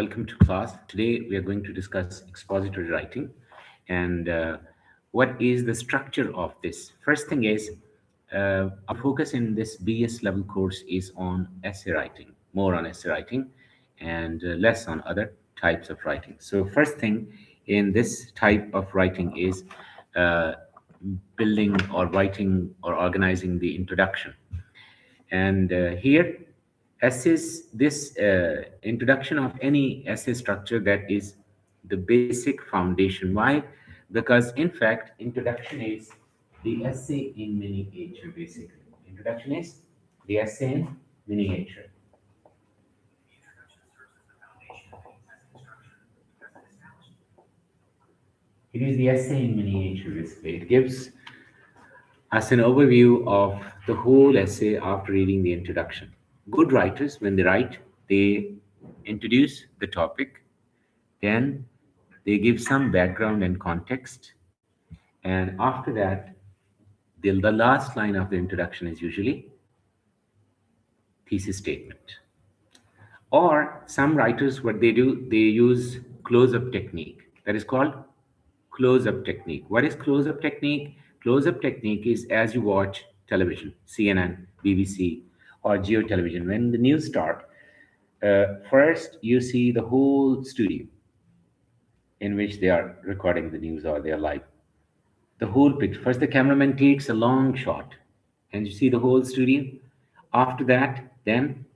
welcome to class. Today we are going to discuss expository writing and what is the structure of this. First thing is our focus in this BS level course is on essay writing, more on essay writing and less on other types of writing. So first thing in this type of writing is uh, building or writing or organizing the introduction. And here, essays, this introduction of any essay structure, that is the basic foundation. Why? Because in fact, introduction is the essay in miniature, basically. Introduction is the essay in miniature. It is the essay in miniature, basically. It gives us an overview of the whole essay after reading the introduction. Good writers, when they write, they introduce the topic, then they give some background and context, and after that, the last line of the introduction is usually thesis statement. Or some writers, what they do, they use close-up technique. That is called close-up technique. What is close-up technique? Close-up technique is as you watch television, CNN, BBC, or Geo Television. When the news start, first you see the whole studio in which they are recording the news or they are live. The whole picture. First, the cameraman takes a long shot, and you see the whole studio. After that, then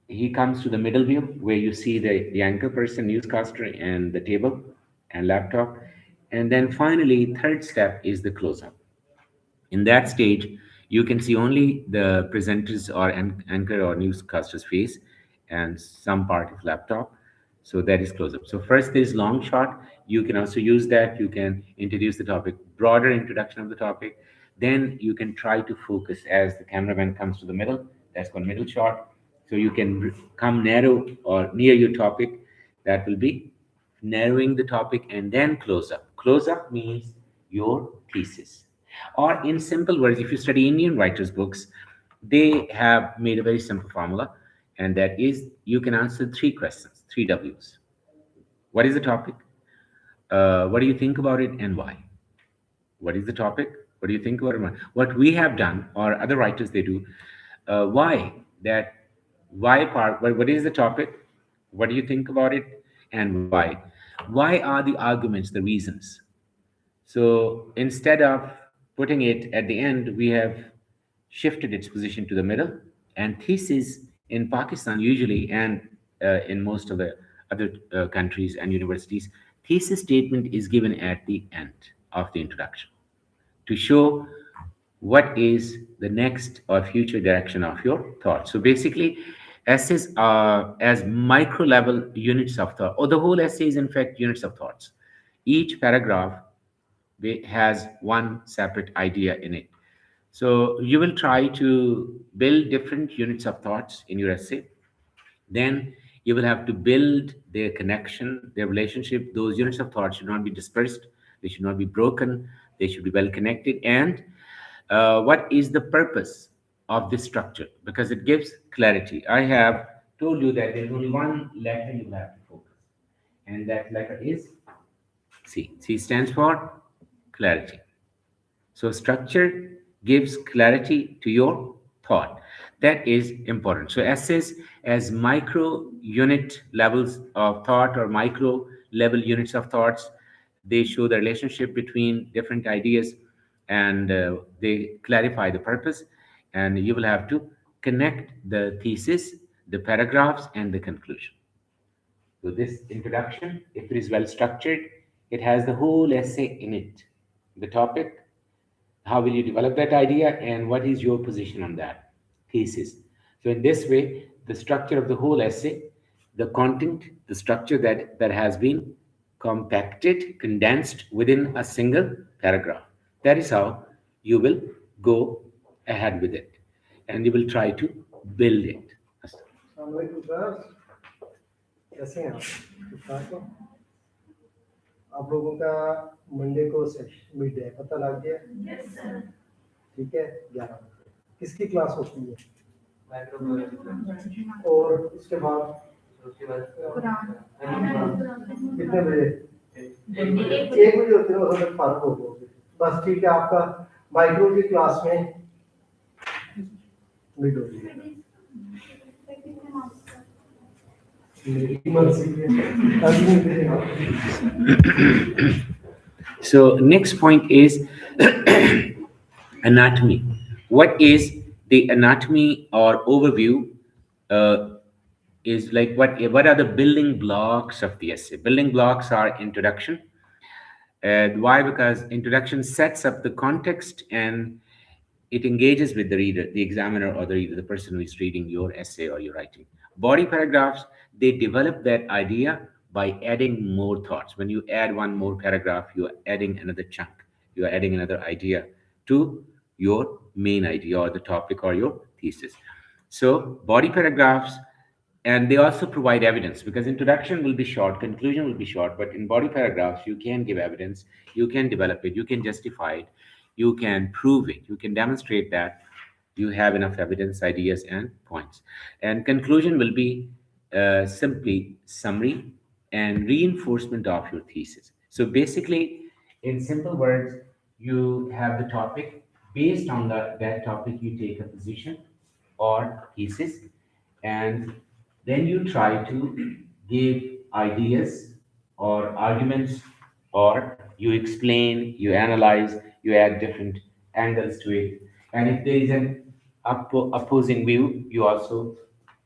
he comes to the middle view where you see the anchor person, newscaster, and the table and laptop. And then finally, third step is the close-up. In that stage, you can see only the presenter's or anchor or newscaster's face and some part of laptop. So that is close-up. So first there is long shot. You can also use that. You can introduce the topic, broader introduction of the topic. Then you can try to focus as the cameraman comes to the middle. That's called middle shot. So you can come narrow or near your topic. That will be narrowing the topic, and then close up. Close up means your thesis. Or in simple words, if you study Indian writers' books, they have made a very simple formula, and that is you can answer three questions, three W's. What is the topic? What do you think about it, and why? What is the topic? What do you think about it? What we have done, or other writers they do, why? That why part, what is the topic? What do you think about it? And why? Why are the arguments, the reasons? So instead of putting it at the end, we have shifted its position to the middle. And thesis in Pakistan usually, and in most of the other countries and universities, thesis statement is given at the end of the introduction to show what is the next or future direction of your thought. So basically, essays are as micro level units of thought, or the whole essay is in fact units of thoughts. Each paragraph has one separate idea in it. So you will try to build different units of thoughts in your essay. Then you will have to build their connection, their relationship. Those units of thought should not be dispersed, they should not be broken, they should be well connected. And what is the purpose of this structure? Because it gives clarity. I have told you that there's only one letter you have to focus, and that letter is C. C stands for clarity. So structure gives clarity to your thought. That is important. So essays as micro unit levels of thought or micro level units of thoughts, they show the relationship between different ideas, and they clarify the purpose, and you will have to connect the thesis, the paragraphs, and the conclusion. So this introduction, if it is well structured, it has the whole essay in it. The topic, how will you develop that idea, and what is your position on that thesis? So in this way, the structure of the whole essay, the content, the structure that has been compacted, condensed within a single paragraph. That is how you will go ahead with it, and you will try to build it. अस्सलामुअलैकुम sir, कैसे हैं आप? ठीक ठाक हो? आप लोगों का मंडे को मिड डे पता लग गया? Yes sir. ठीक है, 11 बजे किसकी क्लास होती है? माइक्रोबायोलॉजी। और उसके बाद कितने बजे? 1 बजे होते हैं, उधर तक फारग हो गए। बस ठीक है, आपका माइक्रो की क्लास में मिड हो गई। मेरी मर्जी है, अभी नहीं करेगा। So next point is anatomy. What is the anatomy or overview? Uh, is like what are the building blocks of the essay? Building blocks are introduction. Why? Because introduction sets up the context and it engages with the reader, the examiner, or the reader, the person who is reading your essay or your writing. Body paragraphs, they develop that idea by adding more thoughts. When you add one more paragraph, you are adding another chunk, you are adding another idea to your main idea or the topic or your thesis. So, body paragraphs, and they also provide evidence because introduction will be short, conclusion will be short, but in body paragraphs you can give evidence, you can develop it, you can justify it, you can prove it, you can demonstrate that you have enough evidence, ideas, and points. And conclusion will be simply summary and reinforcement of your thesis. So basically, in simple words, you have the topic. Based on that topic, you take a position or thesis, and then you try to give ideas or arguments, or you explain, you analyze, you add different angles to it. And if there is an opposing view, you also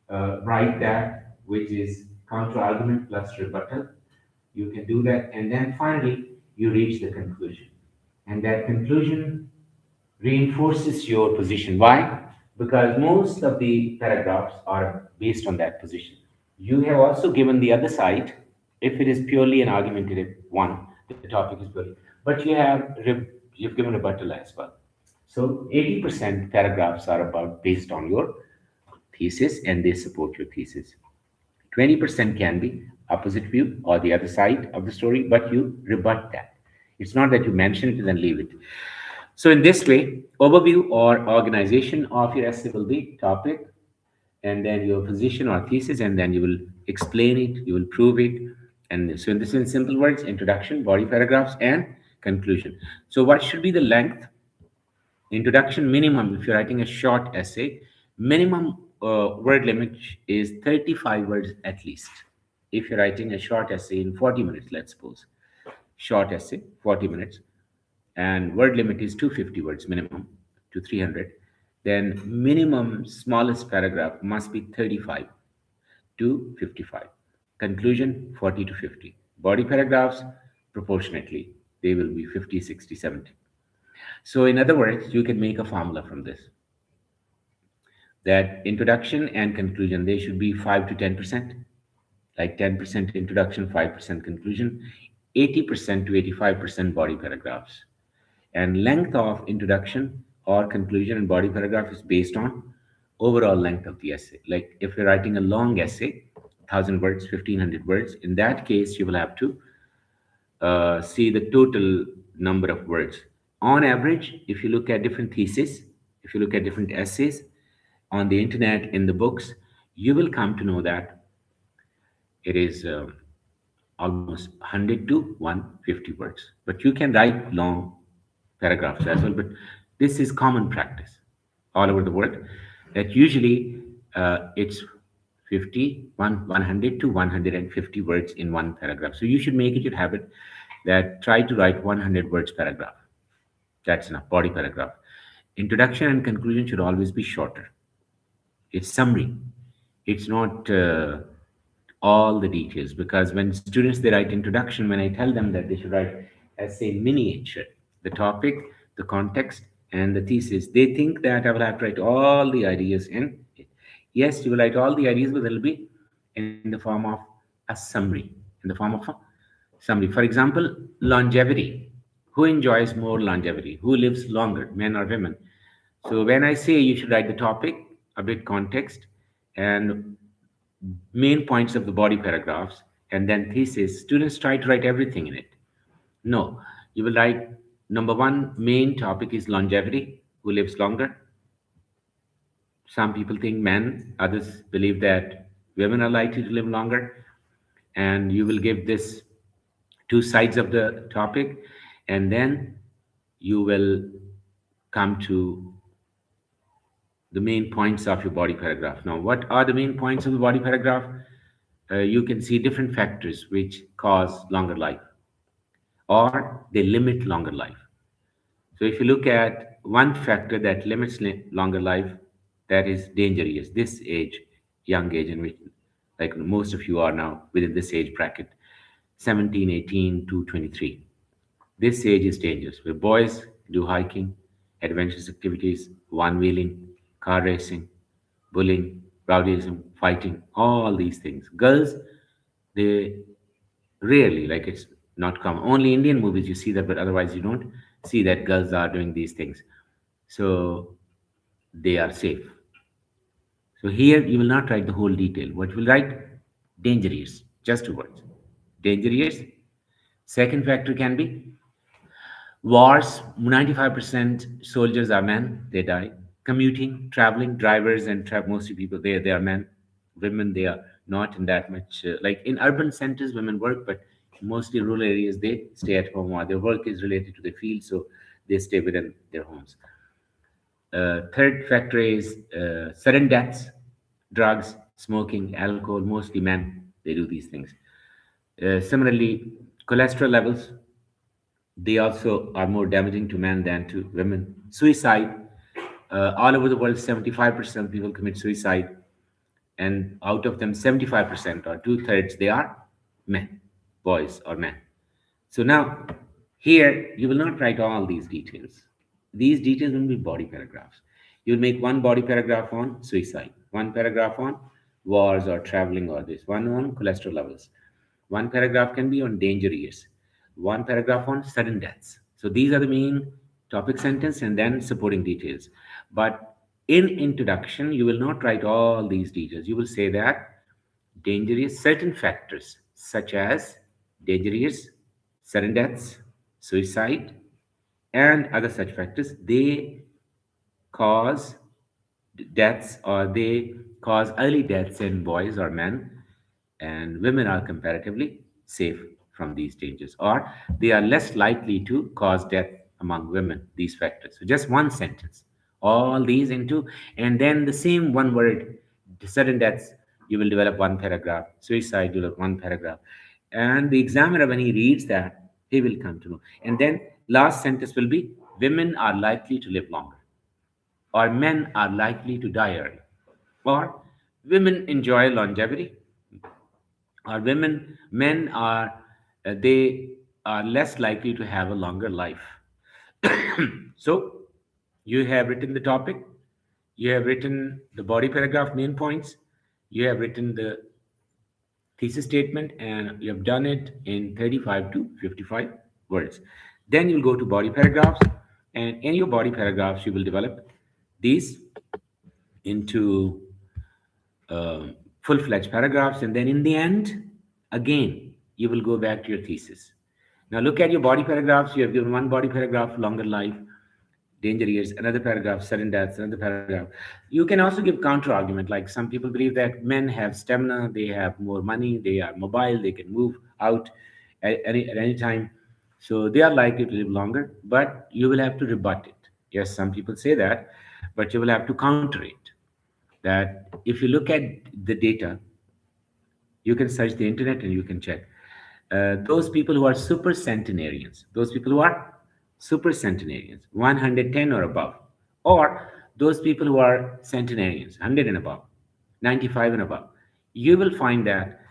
write that, which is counter argument plus rebuttal. You can do that, and then finally you reach the conclusion. And that conclusion reinforces your position. Why? Because most of the paragraphs are based on that position. You have also given the other side, if it is purely an argumentative one, the topic is purely, but you've given rebuttal as well. So 80% paragraphs are about based on your thesis and they support your thesis. 20% can be opposite view or the other side of the story, but you rebut that. It's not that you mention it and then leave it. So in this way, overview or organization of your essay will be topic, and then your position or thesis, and then you will explain it, you will prove it. And so in this, in simple words, introduction, body paragraphs, and conclusion. So what should be the length? Introduction minimum, if you're writing a short essay, minimum word limit is 35 words at least. If you're writing a short essay in 40 minutes, let's suppose, short essay, 40 minutes, and word limit is 250 words minimum to 300, then minimum smallest paragraph must be 35 to 55. Conclusion 40 to 50. Body paragraphs proportionately, they will be 50, 60, 70. So, in other words, you can make a formula from this that introduction and conclusion they should be 5 to 10%, like 10% introduction, 5% conclusion, 80% to 85% body paragraphs. And length of introduction or conclusion and body paragraph is based on overall length of the essay. Like if you're writing a long essay, 1,000 words, 1,500 words, in that case, you will have to see the total number of words. On average, if you look at different theses, if you look at different essays on the internet, in the books, you will come to know that it is almost 100 to 150 words. But you can write long paragraphs as well. But this is common practice all over the world. That usually it's 100 to 150 words in one paragraph. So you should make it your habit that try to write 100 words paragraph. That's enough. Body paragraph. Introduction and conclusion should always be shorter. It's summary. It's not all the details, because when students they write introduction, when I tell them that they should write essay miniature, the topic, the context, and the thesis, they think that I will have to write all the ideas in it. Yes, you will write all the ideas, but it will be in the form of a summary, in the form of a summary. For example, longevity. Who enjoys more longevity? Who lives longer, men or women? So when I say you should write the topic, a bit context, and main points of the body paragraphs, and then thesis, students try to write everything in it. No, you will write number one, main topic is longevity, who lives longer. Some people think men, others believe that women are likely to live longer, and you will give this two sides of the topic, and then you will come to the main points of your body paragraph. Now, what are the main points of the body paragraph? You can see different factors which cause longer life or they limit longer life. So, if you look at one factor that limits longer life, that is danger years, this age, young age, in which, like most of you are now within this age bracket, 17, 18 to 23. This age is dangerous, where boys do hiking, adventurous activities, one wheeling, car racing, bullying, rowdyism, fighting, all these things. Girls, they rarely, like it's not common. Only Indian movies you see that, but otherwise you don't see that girls are doing these things. So they are safe. So here you will not write the whole detail. What you will write? Danger years, just two words. Danger years. Second factor can be wars, 95% soldiers are men, they die. Commuting, traveling, drivers and mostly people, they are men. Women, they are not in that much. Like in urban centers, women work, but mostly rural areas, they stay at home or their work is related to the field, so they stay within their homes. Third factor is sudden deaths, drugs, smoking, alcohol, mostly men, they do these things. Similarly, cholesterol levels, they also are more damaging to men than to women. Suicide, all over the world, 75% of people commit suicide, and out of them, 75% or two-thirds, they are men, boys or men. So now, here, you will not write all these details. These details will be body paragraphs. You'll make one body paragraph on suicide, one paragraph on wars or traveling or this, one on cholesterol levels. One paragraph can be on danger years, one paragraph on sudden deaths. So these are the main topic sentence and then supporting details. But in introduction, you will not write all these details. You will say that dangerous certain factors such as dangerous sudden deaths, suicide, and other such factors, they cause deaths or they cause early deaths in boys or men, and women are comparatively safe from these dangers, or they are less likely to cause death among women, these factors. So just one sentence, all these into, and then the same one word, sudden deaths, you will develop one paragraph, suicide, you will develop one paragraph. And the examiner, when he reads that, he will come to know. And then last sentence will be women are likely to live longer, or men are likely to die early, or women enjoy longevity, or men are they are less likely to have a longer life. So you have written the topic, you have written the body paragraph main points, you have written the thesis statement, and you have done it in 35 to 55 words. Then you'll go to body paragraphs, and in your body paragraphs you will develop these into full-fledged paragraphs, and then in the end, again, you will go back to your thesis. Now look at your body paragraphs. You have given one body paragraph, longer life, danger years, another paragraph, sudden deaths, another paragraph. You can also give counter argument, like some people believe that men have stamina, they have more money, they are mobile, they can move out at any time, so they are likely to live longer, but you will have to rebut it. Yes, some people say that, but you will have to counter it, that if you look at the data, you can search the internet and you can check. Those people who are super centenarians, those people who are super centenarians, 110 or above, or those people who are centenarians, 100 and above, 95 and above, you will find that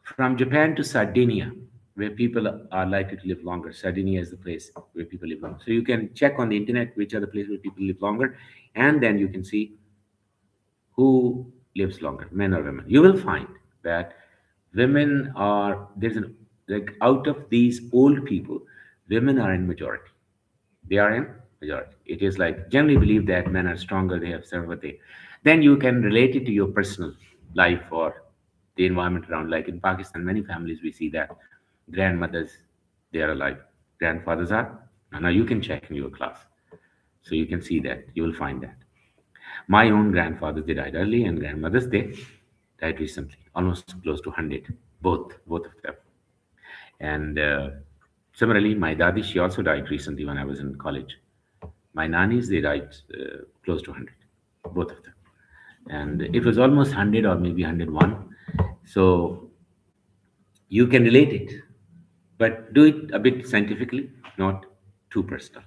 from Japan to Sardinia, where people are likely to live longer. Sardinia is the place where people live longer. So you can check on the internet which are the places where people live longer, and then you can see who lives longer, men or women. You will find that women are there's an like out of these old people, women are in majority. They are in majority. It is like generally believed that men are stronger, they have certain, but they then you can relate it to your personal life or the environment around. Like in Pakistan, many families we see that grandmothers they are alive, grandfathers are. Now you can check in your class, so you can see that you will find that. My own grandfathers, they died early, and grandmothers, they died recently, almost close to 100, both of them. And similarly, my dadi, she also died recently when I was in college. My nannies, they died close to 100, both of them. And it was almost 100 or maybe 101. So you can relate it, but do it a bit scientifically, not too personal.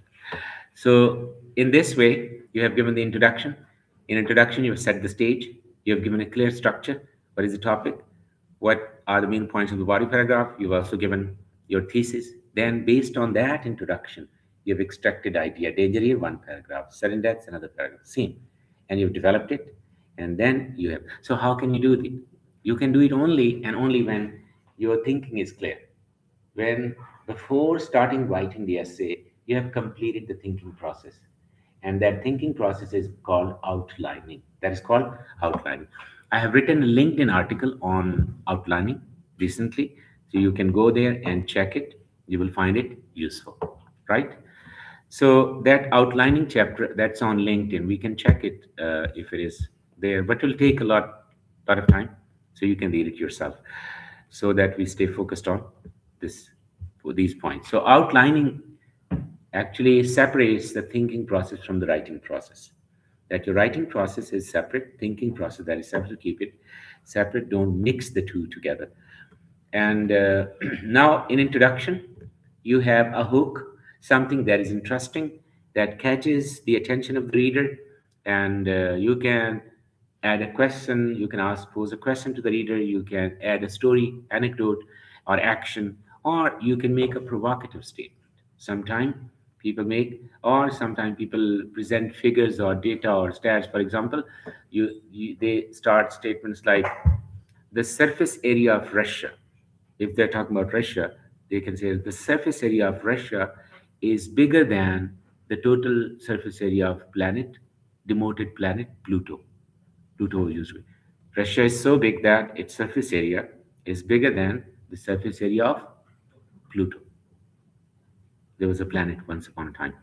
So in this way, you have given the introduction. In introduction, you have set the stage. You have given a clear structure. What is the topic? What are the main points of the body paragraph? You've also given your thesis. Then, based on that introduction, you have extracted idea. Danger here, one paragraph. Sudden deaths, another paragraph. Same. And you've developed it. And then you have. So how can you do it? You can do it only and only when your thinking is clear, when before starting writing the essay, you have completed the thinking process. And that thinking process is called outlining. That is called outlining. I have written a LinkedIn article on outlining recently. So you can go there and check it. You will find it useful, right? So that outlining chapter that's on LinkedIn, we can check it if it is there, but it will take a lot of time. So you can read it yourself, so that we stay focused on this these points. So outlining actually separates the thinking process from the writing process. That your writing process is separate, thinking process that is separate. Keep it separate. Don't mix the two together. And now, in introduction, you have a hook, something that is interesting, that catches the attention of the reader, and you can add a question. You can pose a question to the reader. You can add a story, anecdote, or action, or you can make a provocative statement. Sometimes sometimes people present figures or data or stats. For example, they start statements like the surface area of Russia. If they're talking about Russia, they can say the surface area of Russia is bigger than the total surface area of demoted planet Pluto. Pluto usually. Russia is so big that its surface area is bigger than the surface area of Pluto. There was a planet once upon a time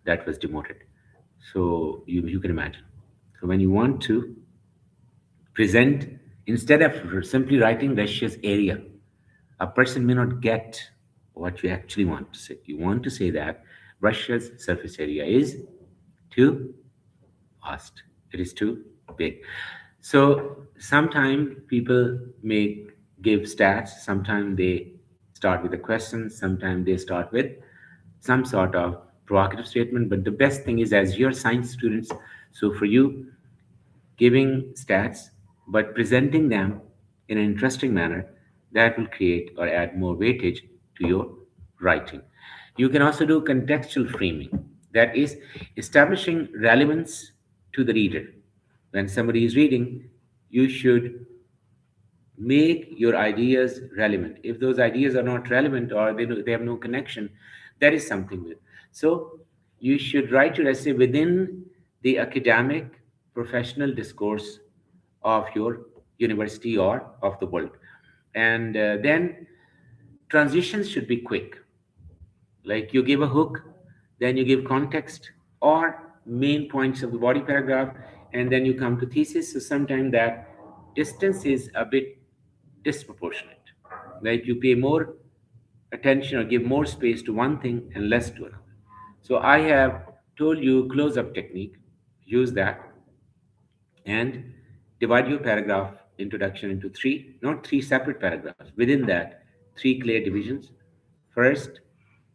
that was demoted. So you can imagine. So when you want to present, instead of simply writing Russia's area, a person may not get what you actually want to say. You want to say that Russia's surface area is too vast, it is too big. So sometimes people may give stats, sometimes they start with a question, sometimes they start with some sort of provocative statement. But the best thing is, as you're science students, so for you, giving stats, but presenting them in an interesting manner, that will create or add more weightage to your writing. You can also do contextual framing, that is, establishing relevance to the reader. When somebody is reading, you should make your ideas relevant. If those ideas are not relevant or they have no connection, that is something with. So you should write your essay within the academic professional discourse of your university or of the world. And then transitions should be quick. Like you give a hook, then you give context or main points of the body paragraph, and then you come to thesis. So sometimes that distance is a bit disproportionate. Like you pay more attention or give more space to one thing and less to another. So I have told you close up technique, use that, and divide your paragraph introduction into three, not three separate paragraphs. Within that, three clear divisions. First,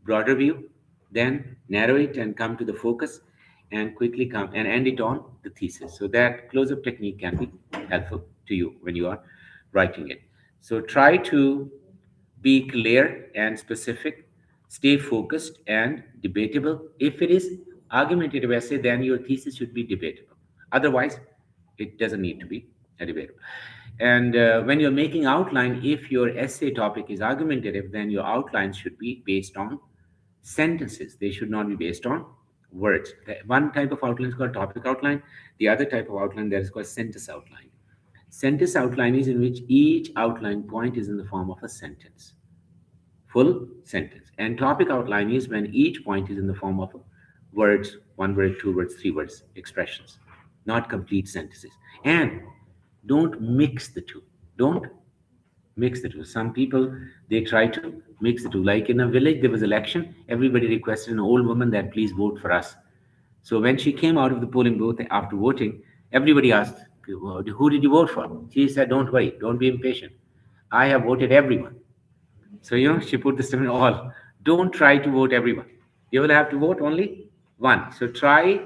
broader view, then narrow it and come to the focus, and quickly come and end it on the thesis. So that close up technique can be helpful to you when you are writing it. So try to be clear and specific, stay focused and debatable. If it is argumentative essay, then your thesis should be debatable. Otherwise, it doesn't need to be debatable. And when you're making outline, if your essay topic is argumentative, then your outlines should be based on sentences. They should not be based on words. One type of outline is called topic outline. The other type of outline that is called sentence outline. Sentence outline is in which each outline point is in the form of a sentence, full sentence. And topic outline is when each point is in the form of words, one word, two words, three words, expressions, not complete sentences. And Don't mix the two. Don't mix the two. Some people, they try to mix the two. Like in a village, there was election. Everybody requested an old woman that please vote for us. So when she came out of the polling booth after voting, everybody asked, "Well, who did you vote for?" She said, "Don't worry, don't be impatient. I have voted everyone." So, she put the statement all. Don't try to vote everyone. You will have to vote only one. So try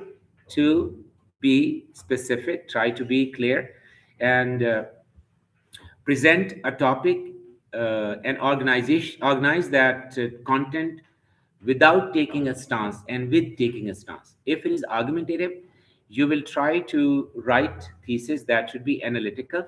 to be specific, try to be clear, and present a topic and organize that content without taking a stance and with taking a stance. If it is argumentative, you will try to write thesis that should be analytical,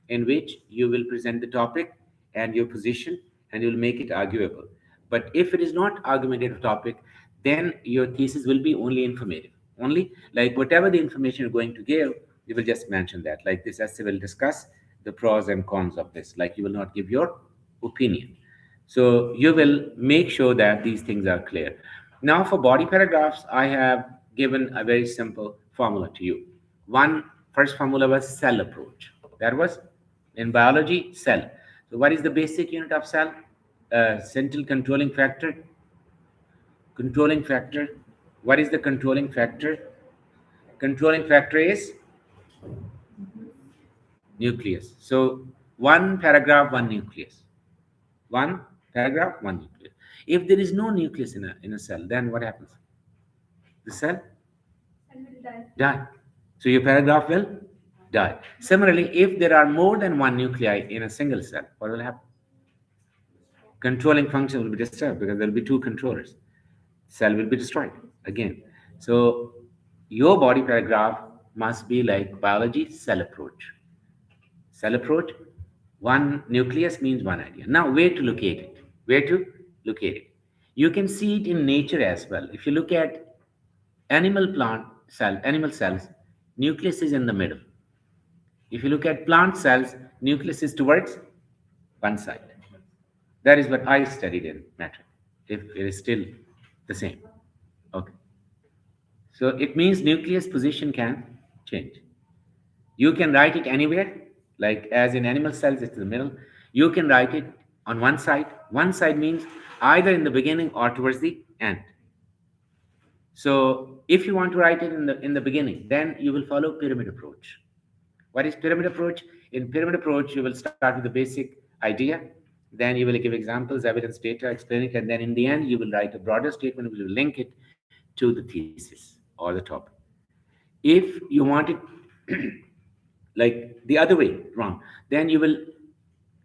in which you will present the topic and your position, and you will make it arguable. But if it is not argumentative topic, then your thesis will be only informative. Only like whatever the information you're going to give, you will just mention that. Like this essay will discuss the pros and cons of this. Like you will not give your opinion. So you will make sure that these things are clear. Now for body paragraphs, I have given a very simple formula to you. One first formula was cell approach. That was in biology, cell. So what is the basic unit of cell? Central controlling factor. Controlling factor. What is the controlling factor? Controlling factor is nucleus. So one paragraph, one nucleus. One paragraph, one nucleus. If there is no nucleus in a cell, then what happens? The cell die. So your paragraph will die. Similarly, if there are more than one nuclei in a single cell, what will happen? Controlling function will be disturbed because there will be two controllers. Cell will be destroyed again. So your body paragraph must be like biology cell approach. Cell approach, one nucleus means one idea. Now, where to locate it? Where to locate it? You can see it in nature as well. If you look at animal cells, nucleus is in the middle. If you look at plant cells, nucleus is towards one side. That is what I studied in matric. If it is still the same. Okay. So it means nucleus position can change. You can write it anywhere, like as in animal cells, it's in the middle. You can write it on one side. One side means either in the beginning or towards the end. So if you want to write it in the beginning, then you will follow pyramid approach. What is pyramid approach? In pyramid approach, you will start with the basic idea, then you will give examples, evidence, data, explain it, and then in the end, you will write a broader statement, which will link it to the thesis or the topic. If you want it like the other way, wrong, then you will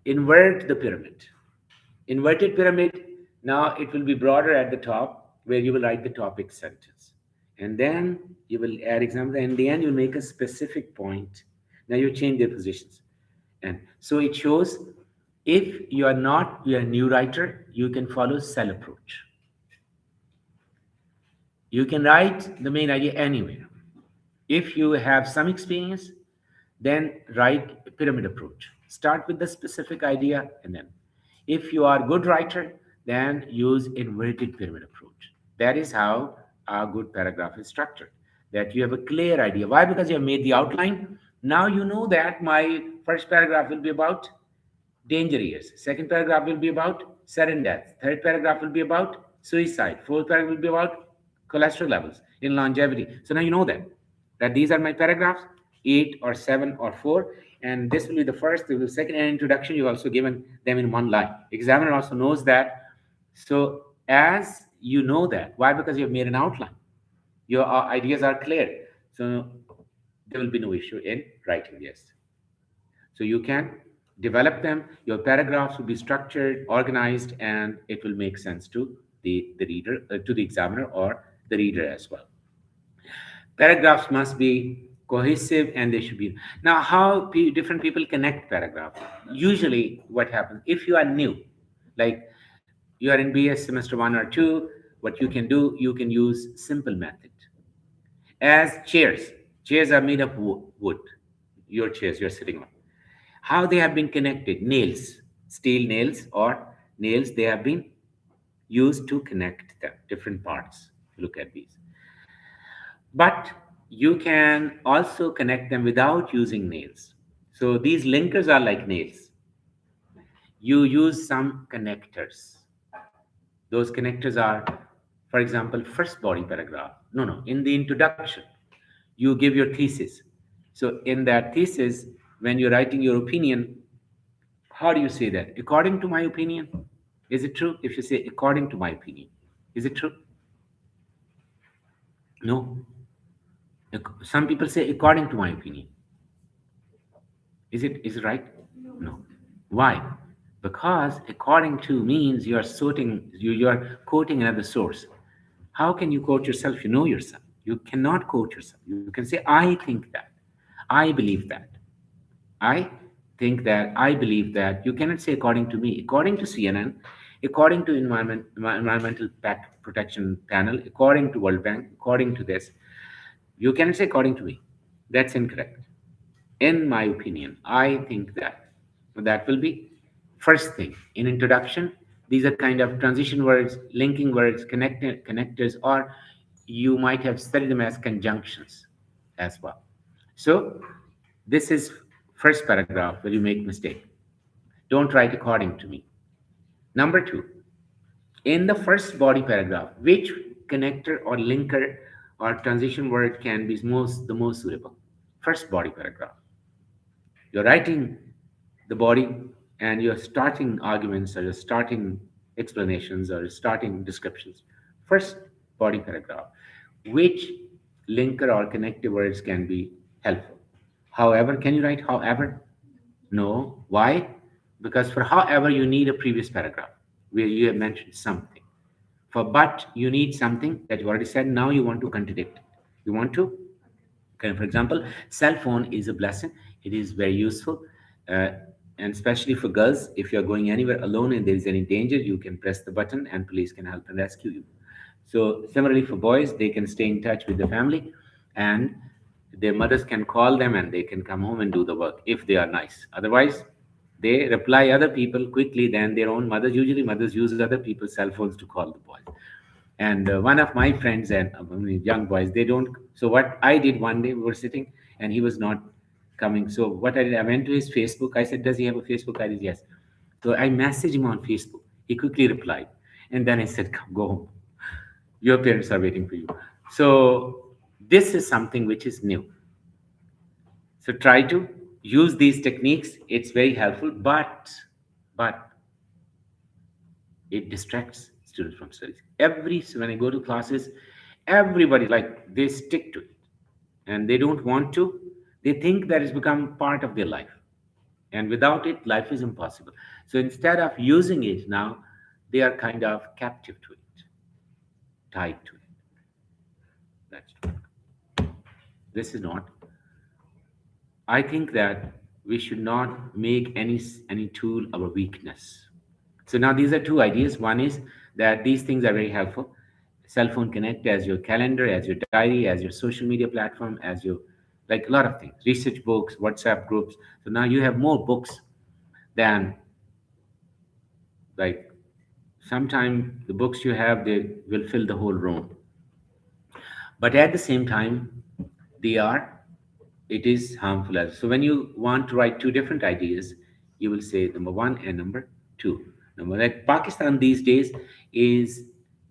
invert the pyramid. Inverted pyramid, now it will be broader at the top where you will write the topic sentence. And then you will add examples. And in the end, you'll make a specific point. Now you change their positions. And so it shows if you're a new writer, you can follow cell approach. You can write the main idea anywhere. If you have some experience, then write pyramid approach. Start with the specific idea, and then if you are a good writer, then use inverted pyramid approach. That is how a good paragraph is structured. That you have a clear idea. Why? Because you have made the outline. Now you know that my first paragraph will be about danger years. Second paragraph will be about sudden death. Third paragraph will be about suicide. Fourth paragraph will be about cholesterol levels in longevity. So now you know that these are my paragraphs, 8 or 7 or 4, and this will be the first, the second, and introduction. You've also given them in one line. Examiner also knows that. So as you know that, why? Because you have made an outline. Your ideas are clear. So there will be no issue in writing this. So you can develop them. Your paragraphs will be structured, organized, and it will make sense to the reader, to the examiner or the reader as well. Paragraphs must be cohesive and they should be. Now, how different people connect paragraphs? Usually, what happens if you are new, like you are in BS semester 1 or 2, what you can do, you can use simple method. As chairs are made of wood. Your chairs you're sitting on. How they have been connected? Nails, steel nails or nails, they have been used to connect them, different parts. Look at these. But you can also connect them without using nails. So these linkers are like nails. You use some connectors. Those connectors are, for example, first body paragraph. No, no, in the introduction, you give your thesis. So in that thesis, when you're writing your opinion, how do you say that? According to my opinion? Is it true? If you say according to my opinion, is it true? No. Some people say according to my opinion. Is it right? No. Why? Because according to means you are quoting another source. How can you quote yourself? You know yourself. You cannot quote yourself. You can say, I think that. I believe that. I think that. I believe that. You cannot say according to me. According to CNN, according to Environmental Protection Panel, according to World Bank, according to this, you cannot say according to me. That's incorrect. In my opinion, I think that. That will be first thing. In introduction, these are kind of transition words, linking words, connectors, or you might have studied them as conjunctions as well. So this is first paragraph where you make mistake. Don't write according to me. Number two, in the first body paragraph, which connector or linker or transition word can be most suitable? First body paragraph. You're writing the body and you're starting arguments or you're starting explanations or starting descriptions. First body paragraph. Which linker or connective words can be helpful? However, can you write however? No. Why? Because for however, you need a previous paragraph where you have mentioned something. For but, you need something that you already said. Now you want to contradict it. You want to, okay, for example, cell phone is a blessing. It is very useful, uh, and especially for girls. If you're going anywhere alone and there is any danger, you can press the button and police can help and rescue you. So similarly for boys, they can stay in touch with the family, and their mothers can call them and they can come home and do the work if they are nice. Otherwise, they reply other people quickly than their own mothers. Usually, mothers use other people's cell phones to call the boys. And one of my friends and young boys, they don't. So what I did one day, we were sitting and he was not coming. So what I did, I went to his Facebook. I said, "Does he have a Facebook?" I did, yes. So I messaged him on Facebook. He quickly replied, and then I said, "Come, go home. Your parents are waiting for you." So this is something which is new. So try to use these techniques. It's very helpful, but it distracts students from studies. When I go to classes, everybody like they stick to it, and they don't want to. They think that it's become part of their life, and without it, life is impossible. So instead of using it now, they are kind of captive to it, tied to it. That's true. This is not. I think that we should not make any tool our weakness. So now these are two ideas. One is that these things are very helpful. Cell phone connect as your calendar, as your diary, as your social media platform, as your like a lot of things. Research books, WhatsApp groups. So now you have more books than like sometimes the books you have they will fill the whole room. But at the same time, they are it is harmful as so when you want to write two different ideas, you will say number one and number two. Number like Pakistan these days is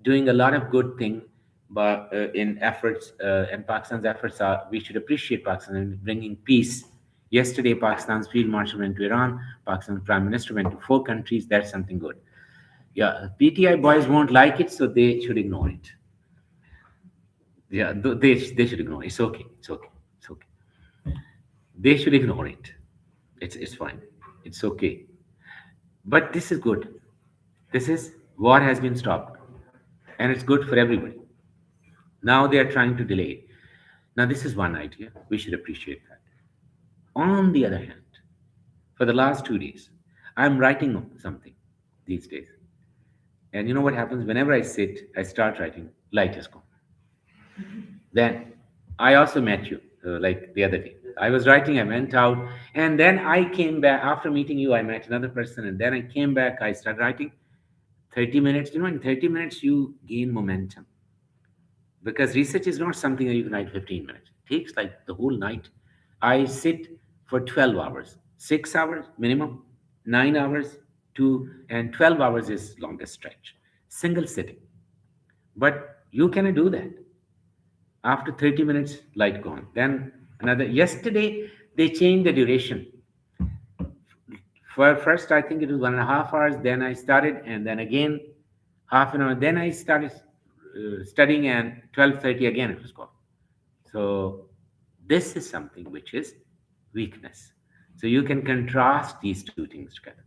doing a lot of good thing, but in efforts and Pakistan's efforts are we should appreciate Pakistan in bringing peace. Yesterday, Pakistan's field marshal went to Iran. Pakistan's prime minister went to four countries. That's something good. Yeah, PTI boys won't like it, so they should ignore it. Yeah, they should ignore it. It's okay. It's okay. It's okay. They should ignore it. It's fine. It's okay. But this is good. This is war has been stopped, and it's good for everybody. Now they are trying to delay it. Now this is one idea. We should appreciate that. On the other hand, for the last 2 days, I'm writing something these days, and you know what happens whenever I sit, I start writing. Light is gone. Then I also met you like the other day. I was writing, I went out, and then I came back after meeting you. I met another person, and then I came back. I started writing 30 minutes. You know, in 30 minutes, you gain momentum because research is not something that you can write 15 minutes. It takes like the whole night. I sit for 12 hours. 6 hours minimum, 9 hours, 2 and 12 hours is longest stretch. Single sitting. But you cannot do that. After 30 minutes, light gone. Then another. Yesterday, they changed the duration. For first, I think it was 1.5 hours. Then I started, and then again half an hour. Then I started studying, and 12:30 again it was gone. So this is something which is weakness. So you can contrast these two things together.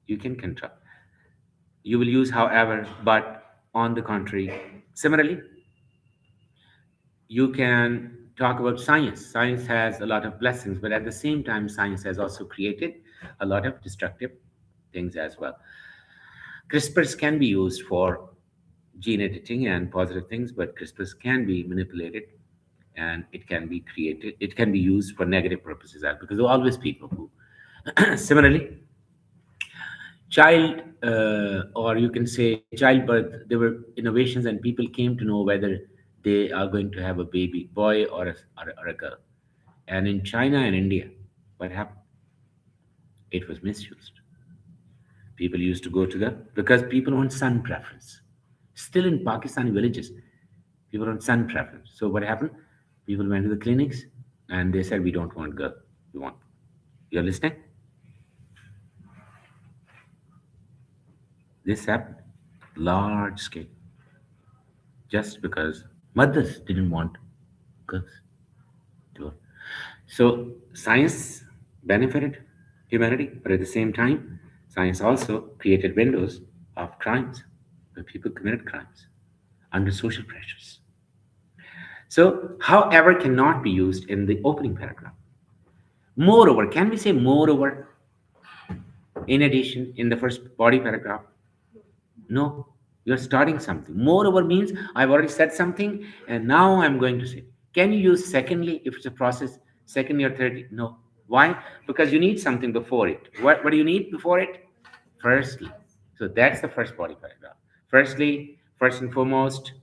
You can contrast. You will use however, but on the contrary. Similarly, you can talk about science. Science has a lot of blessings, but at the same time, science has also created a lot of destructive things as well. CRISPRs can be used for gene editing and positive things, but CRISPRs can be manipulated and it can be created. It can be used for negative purposes because there are always people who, similarly, child, or you can say childbirth, there were innovations and people came to know whether they are going to have a baby boy or a girl. And in China and India, what happened? It was misused. People used to go to the, because people want son preference. Still in Pakistani villages, people want son preference. So what happened? People went to the clinics and they said, we don't want girl, we want. You're listening? This happened large scale just because mothers didn't want girls to work. So science benefited humanity, but at the same time, science also created windows of crimes where people committed crimes under social pressures. So, however, cannot be used in the opening paragraph. Moreover, can we say moreover in addition in the first body paragraph? No, you're starting something. Moreover means I've already said something and now I'm going to say. Can you use secondly if it's a process, secondly or thirdly? No. Why? Because you need something before it. What do you need before it? Firstly. So that's the first body paragraph. Firstly, first and foremost,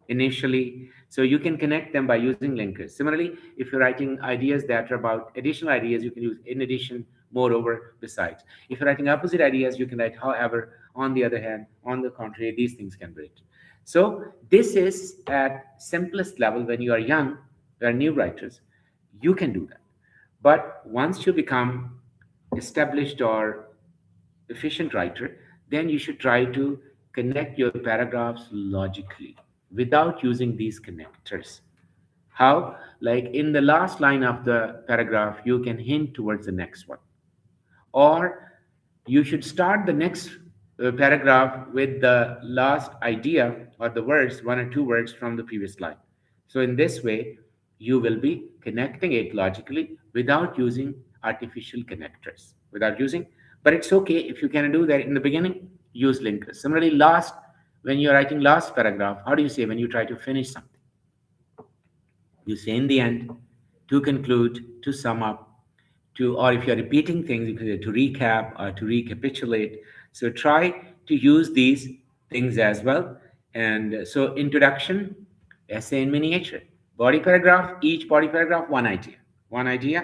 initially. So you can connect them by using linkers. Similarly, if you're writing ideas that are about additional ideas, you can use in addition, moreover, besides. If you're writing opposite ideas, you can write however, on the other hand, on the contrary, these things can be written. So this is at simplest level when you are young, you are new writers, you can do that. But once you become established or efficient writer, then you should try to connect your paragraphs logically without using these connectors. How? Like in the last line of the paragraph, you can hint towards the next one. Or you should start the next paragraph with the last idea or the words, one or two words from the previous line. So, in this way, you will be connecting it logically without using artificial connectors. Without using, but it's okay if you can do that in the beginning, use linkers. Similarly, last, when you're writing last paragraph, how do you say when you try to finish something? You say in the end, to conclude, to sum up, to, or if you're repeating things, you can say to recap or to recapitulate. So try to use these things as well. And so introduction, essay in miniature, body paragraph, each body paragraph, one idea,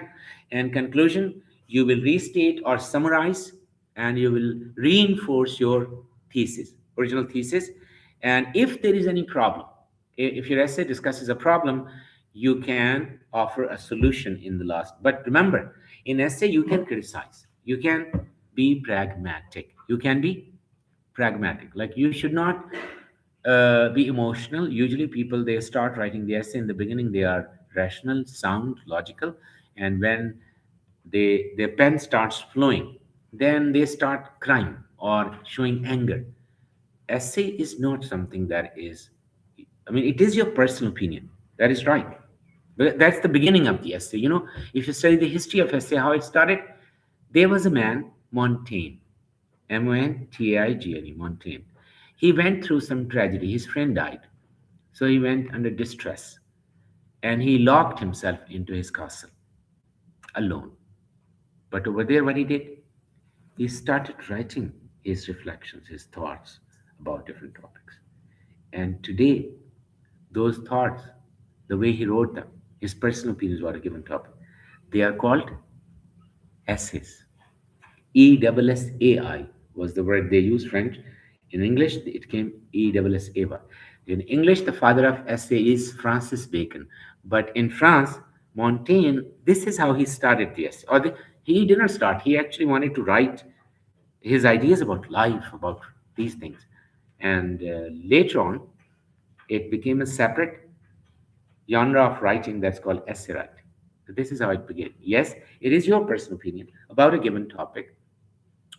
and conclusion, you will restate or summarize and you will reinforce your thesis, original thesis. And if there is any problem, if your essay discusses a problem, you can offer a solution in the last. But remember, in essay, you can criticize, you can be pragmatic, you can be pragmatic. Like you should not be emotional. Usually, people they start writing the essay in the beginning, they are rational, sound, logical, and when their pen starts flowing, then they start crying or showing anger. Essay is not something that is, I mean, it is your personal opinion. That is right. But that's the beginning of the essay. You know, if you study the history of essay, how it started, there was a man, Montaigne, Montaigne, Montaigne. He went through some tragedy. His friend died. So he went under distress and he locked himself into his castle alone. But over there, what he did, he started writing his reflections, his thoughts about different topics. And today, those thoughts, the way he wrote them, his personal opinions about a given topic, they are called essays. ESSAI was the word they used, French. In English, it came ESSAY. In English, the father of essay is Francis Bacon. But in France, Montaigne, this is how he started the essay. He did not start, he actually wanted to write his ideas about life, about these things. And later on, it became a separate genre of writing that's called essay writing. So this is how it began. Yes, it is your personal opinion about a given topic,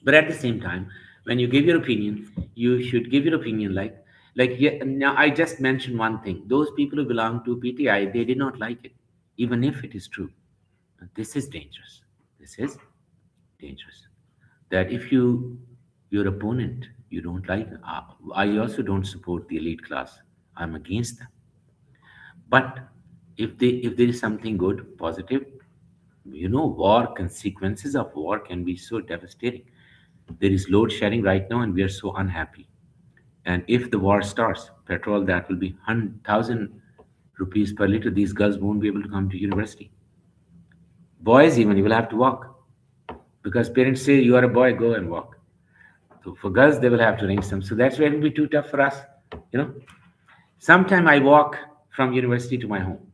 but at the same time, when you give your opinion, you should give your opinion like yeah, now I just mentioned one thing. Those people who belong to PTI, they did not like it, even if it is true. This is dangerous. This is dangerous. That if your opponent you don't like, I also don't support the elite class. I'm against them. But if there is something good, positive, war consequences of war can be so devastating. There is load shedding right now, and we are so unhappy. And if the war starts, petrol that will be 1,000 rupees per liter. These girls won't be able to come to university. Boys, even you will have to walk because parents say you are a boy, go and walk. So for girls, they will have to arrange some. So that's where it will be too tough for us. You know, Sometime I walk from university to my home,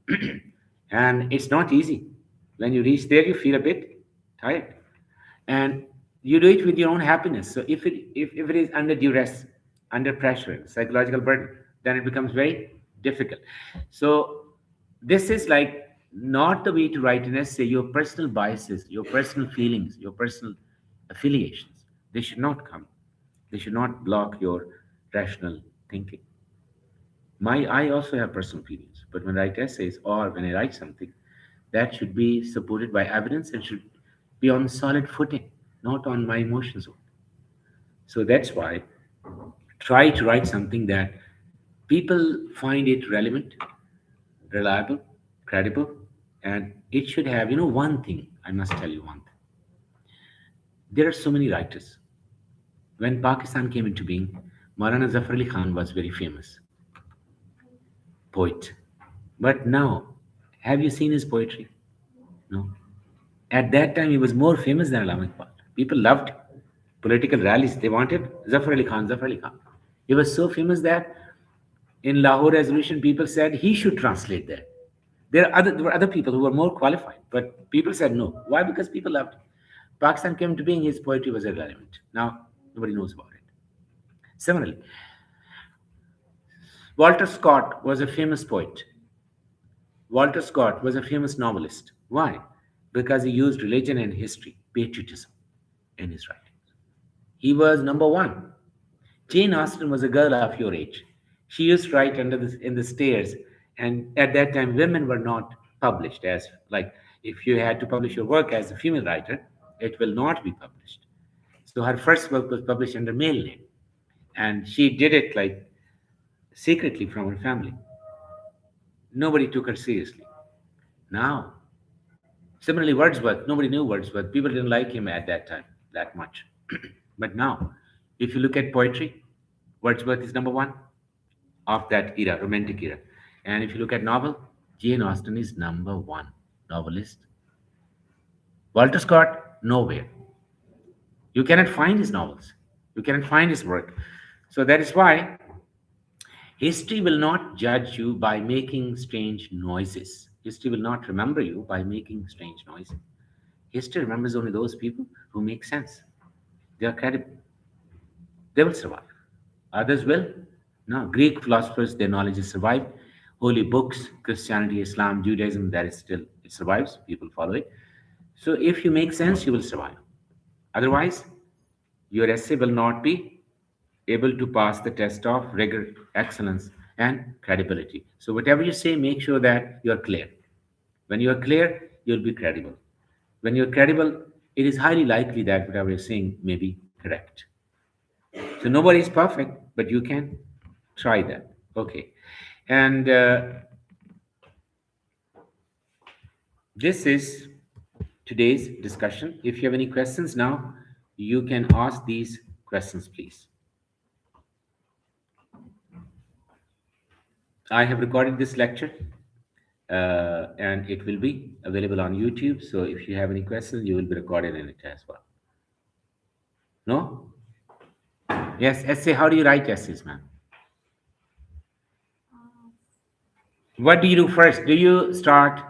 and it's not easy. When you reach there, you feel a bit tired, and you do it with your own happiness. So if it is under duress, under pressure, psychological burden, then it becomes very difficult. So this is like not the way to write an essay. Your personal biases, your personal feelings, your personal affiliations, they should not come. They should not block your rational thinking. I also have personal opinions, but when I write essays or when I write something, that should be supported by evidence and should be on solid footing, not on my emotions. So that's why try to write something that people find it relevant, reliable, credible, and it should have, one thing. I must tell you one thing. There are so many writers. When Pakistan came into being, Maulana Zafar Ali Khan was very famous poet. But now, have you seen his poetry? No. At that time, he was more famous than Allama Iqbal. People loved political rallies. They wanted Zafar Ali Khan, Zafar Ali Khan. He was so famous that in Lahore resolution, people said he should translate that. There were other people who were more qualified, but people said no. Why? Because people loved him. Pakistan came to being, his poetry was irrelevant. Now, nobody knows about it. Similarly, Walter Scott was a famous poet. Walter Scott was a famous novelist. Why? Because he used religion and history, patriotism in his writings. He was number one. Jane Austen was a girl of your age. She used to write in the stairs, and at that time, women were not published as like if you had to publish your work as a female writer, it will not be published. So her first work was published under male name, and she did it like secretly from her family. Nobody took her seriously. Now, similarly, Wordsworth, nobody knew Wordsworth. People didn't like him at that time that much. But now, if you look at poetry, Wordsworth is number one of that era, romantic era. And if you look at novel, Jane Austen is number one novelist. Walter Scott, nowhere. You cannot find his novels. You cannot find his work. So that is why history will not judge you by making strange noises. History will not remember you by making strange noises. History remembers only those people who make sense. They are credible. They will survive. Others will. No, Greek philosophers, their knowledge is survived. Holy books, Christianity, Islam, Judaism, that is still, it survives. People follow it. So if you make sense, you will survive. Otherwise, your essay will not be able to pass the test of rigor, excellence, and credibility. So whatever you say, make sure that you are clear. When you are clear, you'll be credible. When you're credible, it is highly likely that whatever you're saying may be correct. So nobody is perfect, but you can try that. Okay. And this is today's discussion. If you have any questions now, you can ask these questions, please. I have recorded this lecture and it will be available on YouTube. So if you have any questions, you will be recorded in it as well. No? Yes, essay. How do you write essays, ma'am? What do you do first? Do you start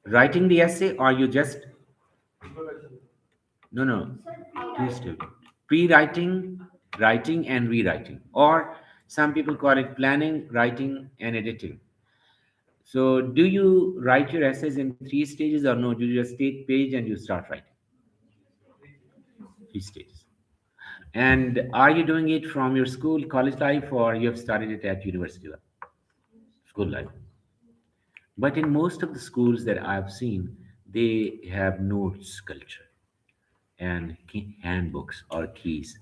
writing the essay or you just no no please do pre-writing, writing and rewriting, or some people call it planning, writing and editing. So do you write your essays in three stages or no? Do you just take page and you start writing? Three stages. And are you doing it from your school, college life, or you have started it at university life, school life? But in most of the schools that I've seen, they have notes culture and handbooks or keys.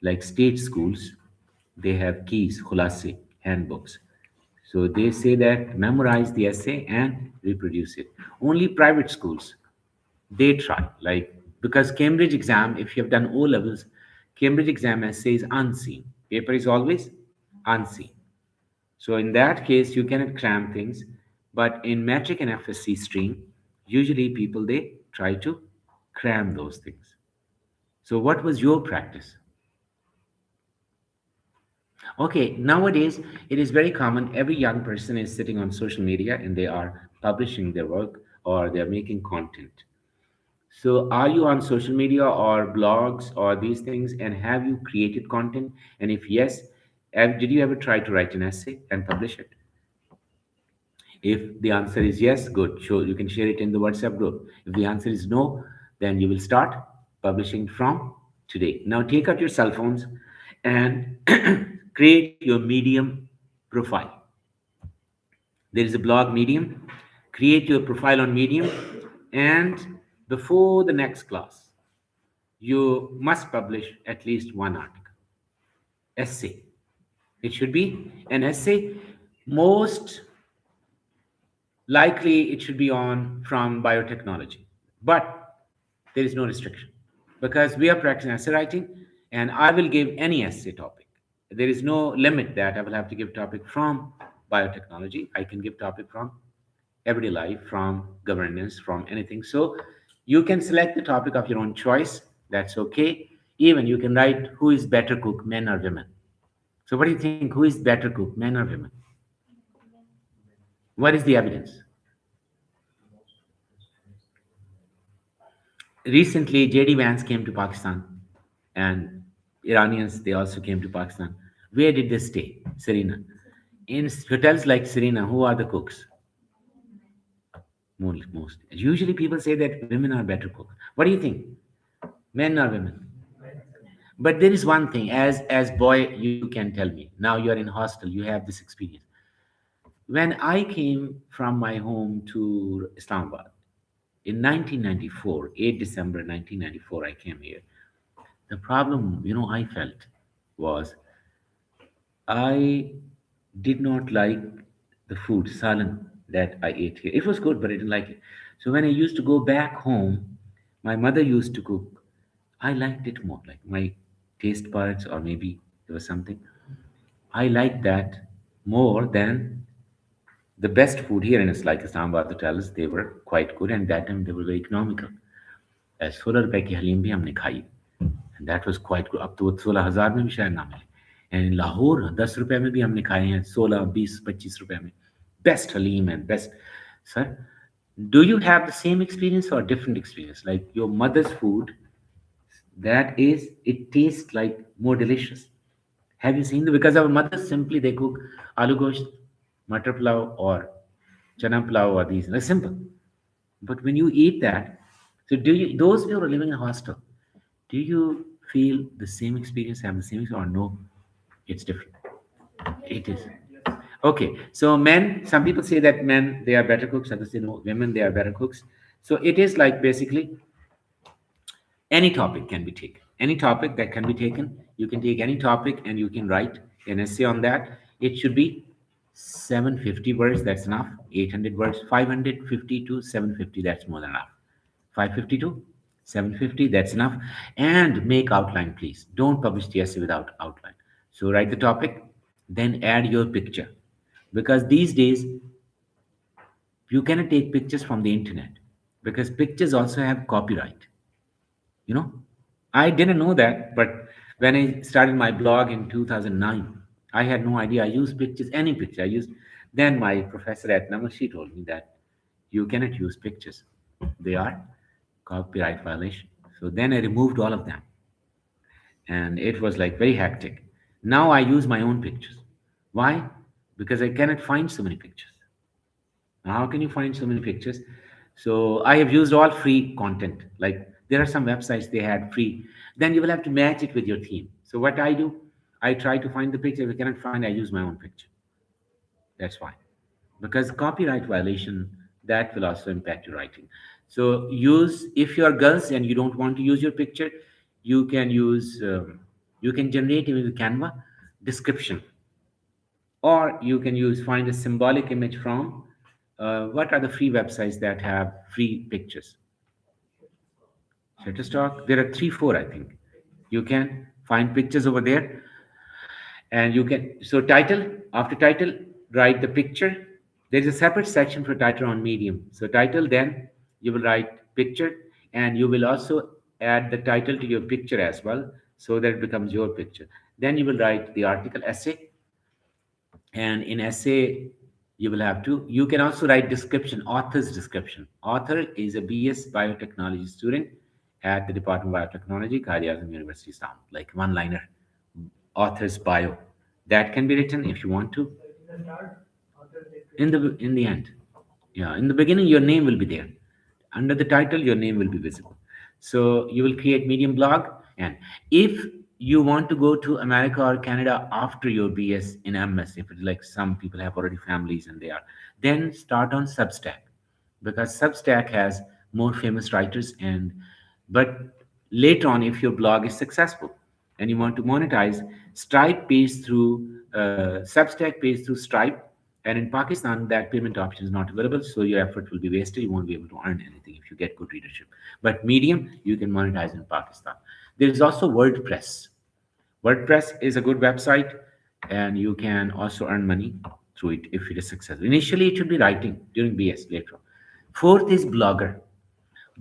Like state schools, they have keys, khulase, handbooks. So they say that memorize the essay and reproduce it. Only private schools, they try. Like, because Cambridge exam, if you have done O levels, Cambridge exam essay is unseen. Paper is always unseen. So in that case, you cannot cram things. But in metric and FSC stream, usually people they try to cram those things. So what was your practice? Okay, nowadays it is very common. Every young person is sitting on social media and they are publishing their work or they are making content. So, are you on social media or blogs or these things, and have you created content? And if yes, did you ever try to write an essay and publish it? If the answer is yes, good. Sure, you can share it in the WhatsApp group. If the answer is no, then you will start publishing from today. Now, take out your cell phones and create your Medium profile. There is a blog Medium. Create your profile on Medium, and before the next class, you must publish at least one article, essay. It should be an essay. Most likely, it should be on from biotechnology, but there is no restriction because we are practicing essay writing, and I will give any essay topic. There is no limit that I will have to give topic from biotechnology. I can give topic from everyday life, from governance, from anything. So you can select the topic of your own choice. That's okay. Even you can write who is better cook, men or women. So what do you think? Who is better cook, men or women? What is the evidence? Recently, J.D. Vance came to Pakistan, and Iranians they also came to Pakistan. Where did they stay? Serena. In hotels like Serena, who are the cooks? Most. Usually, people say that women are better cooks. What do you think? Men or women? But there is one thing, as boy, you can tell me. Now you are in hostel, you have this experience. When I came from my home to Islamabad in 1994, 8 December 1994, I came here. The problem, I felt was I did not like the food, salan, that I ate here. It was good, but I didn't like it. So when I used to go back home, my mother used to cook. I liked it more, like my taste buds, or maybe there was something. I liked that more than the best food here in it's like Islamabad hotels. They were quite good, and that time they were very economical. 16 रुपए की हलीम भी हमने खाई, and that was quite good. अब तो वो 16,000 में भी शायद ना मिले. And in Lahore, 10 रुपए में भी हमने खाए हैं, 16, 20, 25 रुपए में. Best haleem and best. Sir, do you have the same experience or different experience? Like your mother's food, that is, it tastes like more delicious. Have you seen the, because our mothers simply they cook aloo gosht, matar pulao, or chana pulao, or these. They're simple. But when you eat that, so do you, those who are living in a hostel, do you feel the same experience, have the same experience, or no? It's different. It is. Okay. So men, some people say that men they are better cooks, others say no, women they are better cooks. So it is like basically any topic can be taken. Any topic that can be taken, you can take any topic and you can write an essay on that. It should be 750 words, that's enough. 800 words, 550 to 750, that's more than enough. 550 to 750, that's enough. And make outline, please. Don't publish the essay without outline. So write the topic, then add your picture. Because these days, You cannot take pictures from the internet because pictures also have copyright. You know, I didn't know that, but when I started my blog in 2009, I had no idea. I used pictures, any picture I used. Then my professor at Namal, she told me that you cannot use pictures. They are copyright violation. So then I removed all of them. And it was like very hectic. Now I use my own pictures. Why? Because I cannot find so many pictures. Now, how can you find so many pictures? So I have used all free content. Like there are some websites they had free. Then you will have to match it with your theme. So what I do, I try to find the picture. If I cannot find, I use my own picture. That's why. Because copyright violation, that will also impact your writing. So use, if you are girls and you don't want to use your picture, you can use, you can generate it with Canva description, or you can use, find a symbolic image from, what are the free websites that have free pictures? Shutterstock. There are three, four, I think. You can find pictures over there, and you can. So title, after title, write the picture. There is a separate section for title on Medium. So title, then you will write picture, and you will also add the title to your picture as well, so that it becomes your picture. Then you will write the article essay, and in essay you will have to, you can also write description, author's description. Author is a BS biotechnology student at the Department of Biotechnology, Qaid Azam University, Islam. Like one liner, author's bio, that can be written if you want to. In the end, yeah, in the beginning your name will be there, under the title your name will be visible. So you will create Medium blog. And if you want to go to America or Canada after your BS in MS, if it's like some people have already families and they are, then start on Substack, because Substack has more famous writers. And but later on, if your blog is successful and you want to monetize, Stripe pays through, Substack pays through Stripe. And in Pakistan, that payment option is not available, so your effort will be wasted. You won't be able to earn anything if you get good readership. But Medium, you can monetize in Pakistan. There is also WordPress. WordPress is a good website, and you can also earn money through it if it is successful. Initially, it should be writing during BS later on. Fourth is Blogger.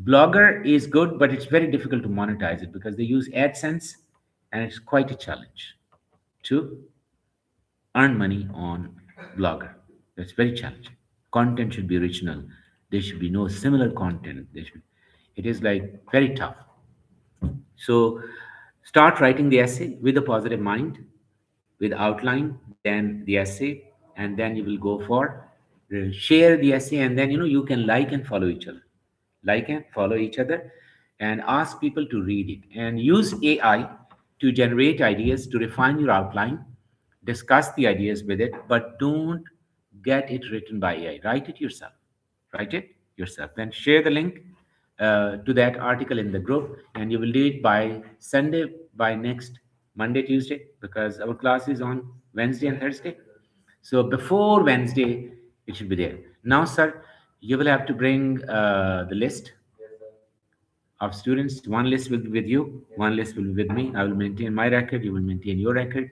Blogger is good, but it's very difficult to monetize it because they use AdSense, and it's quite a challenge to earn money on Blogger. That's very challenging. Content should be original. There should be no similar content. It is like very tough. So start writing the essay with a positive mind, with outline, then the essay, and then you will go for, share the essay, and then you can like and follow each other, like and follow each other, and ask people to read it, and use AI to generate ideas, to refine your outline, discuss the ideas with it, but don't get it written by AI. Write it yourself. Write it yourself. Then share the link to that article in the group, and you will do it by Sunday, by next Monday, Tuesday, because our class is on Wednesday and Thursday. So before Wednesday, it should be there. Now, sir, you will have to bring the list of students. One list will be with you, one list will be with me. I will maintain my record, you will maintain your record.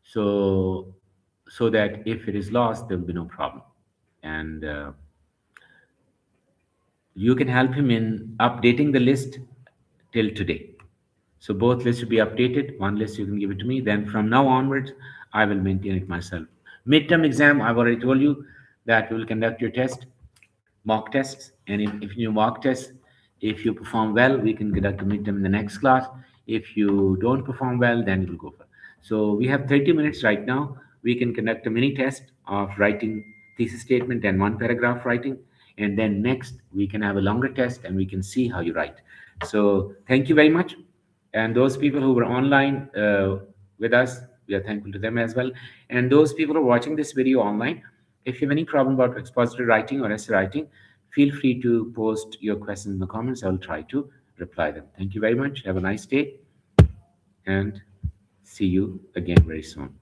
So, so that if it is lost, there will be no problem. And you can help him in updating the list till today. So both lists will be updated. One list you can give it to me. Then from now onwards, I will maintain it myself. Midterm exam, I've already told you that we will conduct your test, mock tests. And if you mock tests, if you perform well, we can conduct a midterm in the next class. If you don't perform well, then it will go for. So we have 30 minutes right now. We can conduct a mini test of writing thesis statement and one paragraph writing. And then next, we can have a longer test and we can see how you write. So thank you very much. And those people who were online with us, we are thankful to them as well. And those people who are watching this video online, if you have any problem about expository writing or essay writing, feel free to post your questions in the comments. I will try to reply them. Thank you very much. Have a nice day, and see you again very soon.